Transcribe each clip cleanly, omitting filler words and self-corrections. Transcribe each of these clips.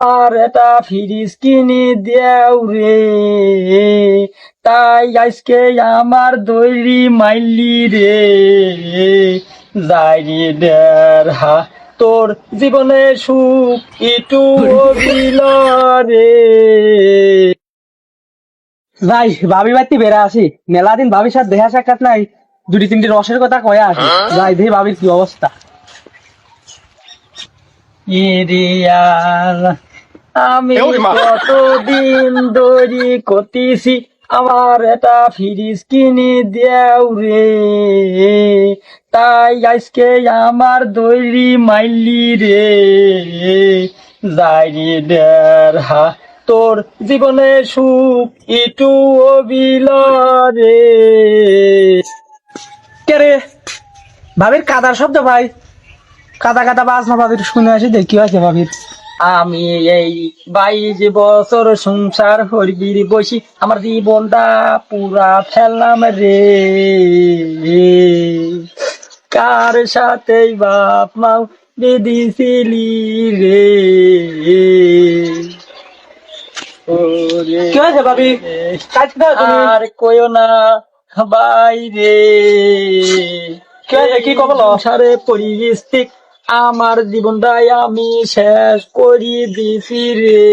আর এটা ফ্রিজ কিনে দেও রে, তাই আজকে আমার দৈরি মাইলি রে, যাই রে দেড়হা তোর জীবনে সুখ একটু দিল রে। ভাই ভাবি বাড়তি বেড়া আছি, মেলা দিন ভাবির সাথে দেখা সাক্ষাৎ নাই, দুটি তিনটি রসের কথা কয়া আসি। যাই দেখি ভাবির কি অবস্থা। ইরিয়াল আমি কতদিন দড়ি করতেছি, আমার এটা ফ্রিজ কিনে দেও রে, তাই আজকে আমার দড়ি মাইলি রে, যাই রে দেড়হা তোর জীবনে সুখ একটু অবিল রে। কে রে ভাবির কাদার শব্দ ভাই, কাদা কাদা বাজনা ভাবির শুনে আসি দেখি আছে ভাবির। আমি এই 22 বছর সংসার হরবির বসি, আমার জীবনটা পুরা ফেললাম রে, কার সাথে বাপ মাও বেঁধেছিলি রে, ওরে কি হয়েছে ভাবি? কাজ দাও তুমি। আর কইও না বাইরে, কি হয়েছে? কি কবল? সংসারে পরিবেশ ঠিক আমার জীবনটাই আমি শেষ করি দিছি রে,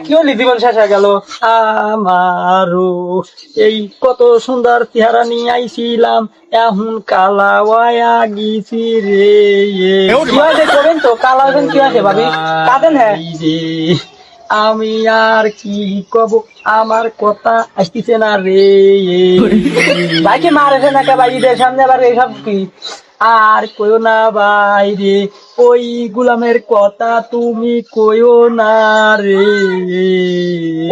কি হলি জীবন শেষ হয়ে গেল? আমারও এই কত সুন্দর চেহারা নিয়ে আইছিলাম, এখন কালা ওয়া গেছি রে। কি হয়েছে করবেন তো, কালা হবেন কি হয়েছে ভাবি? কাঁদেন হ্যাঁ? এই যে আমি আর কি কব, আমার কথা আসতেছে না রে। ভাইকে মারেছে না কে ভাইদের সামনে আবার এইসব কি? আর কইও না বাইরে, ওই গুলামের কথা তুমি কইও না রে।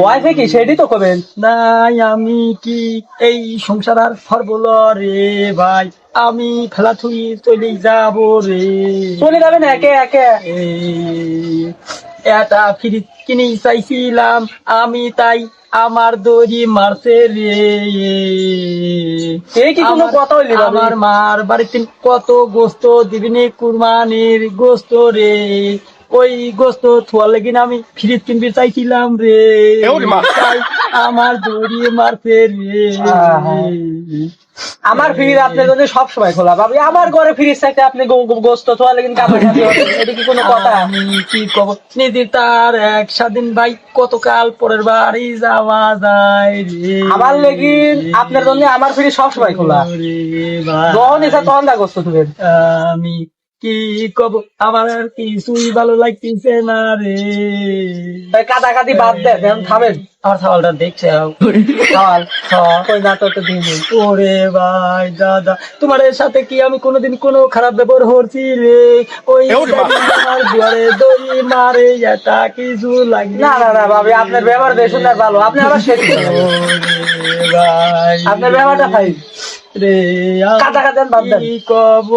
ওয়াইফে কি সেটি তো করবেন? নাই আমি কি এই সংসার আর ফরবল রে ভাই, আমি ফেলা থুই চলে যাব রে। চলে যাবেন একে একে? এটা ফ্রিজ কিনে চাইছিলাম আমি, তাই আমার দড়ি মারছে রে। এই কি কোনো কথা হইলি ভাবি? আমার মার বাড়িতে কত গোস্ত দিবিনি, কুরবানির গোস্ত রে, ওই গোস্ত থুয়ার লেগিন আমি ফ্রিজ কিনতে চাইছিলাম রে, তাই আমার দড়ি মারছে রে। আমার ফ্রিজ আপনার জন্য সব সময় খোলা ভাবি, আমার ঘরে ফ্রিজ থাকতে আপনি গোস্ত থোয়া লেগেন কামাখাতি হবেন, এটা কি কোনো কথা? আমি কি কব নিজে তার এক স্বাধীন ভাই, কতকাল পরের বাড়ি যাওয়া যায় রে। আমার লেগিন আপনার জন্য আমার ফ্রিজ সব সময় খোলা, রে ভাই, যখন ইচ্ছা তখন দা গোস্ত থুবেন। আমি কি কব, আমার আর কিছুই ভালো লাগতেছে না রে। তাই কাদাকাদি বাদ দেন, এখন থামেন। আমার ছাওয়ালটা দেখছে খাওয়াল কই না তো একটা দিন। ওরে ভাই দাদা, তোমার সাথে কি আমি কোনোদিন কোনো খারাপ ব্যবহার করছি রে? ওই আমার দুয়ারে দড়ি মারে, এটা কিছু লাগে না না না ভাবি, আপনার ব্যবহার বেশ সুন্দর ভালো, আপনি আবার সেটি ভাই, আপনার ব্যবহারটা খাই রে কাদা কাদেন বাদ দেন। কি কব,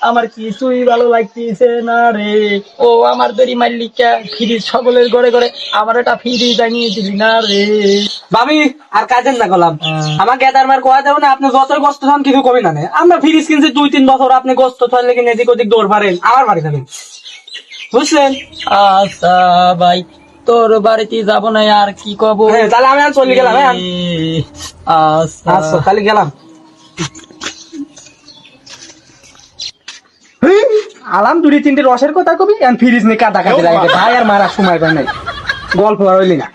আমার কিছুই ভালো লাগতেছে না রে। ও আমার দড়ি মাল্লিকা ফ্রিজ সকলের ঘরে ঘরে, আমার একটা ফ্রিজ জানিয়ে দিলি না রে। ভাবি আর কাজের না গেলাম, আমার গেদার মার কোয়া দেব না, আপনি যত গোস্ত খান কিছু কমি না। আমরা ফ্রিজ কিনছি 2-3 বছর, আপনি গোস্ত থাকলে কিনে এদিক ওদিক দৌড় পারেন, আমার বাড়ি যাবেন বুঝলেন? আচ্ছা ভাই, তোর বাড়িতে যাব না আর কি কব। হ্যাঁ তাহলে আমি আর চলে গেলাম। হ্যাঁ আচ্ছা আচ্ছা তাহলে গেলাম। আলাম 2-3টে রসের কথা কবি, ফ্রিজ নিয়ে কাদা কাদে লাগে ভাই, আর মারার সময় পাই নাই, গল্প আর হইলি না।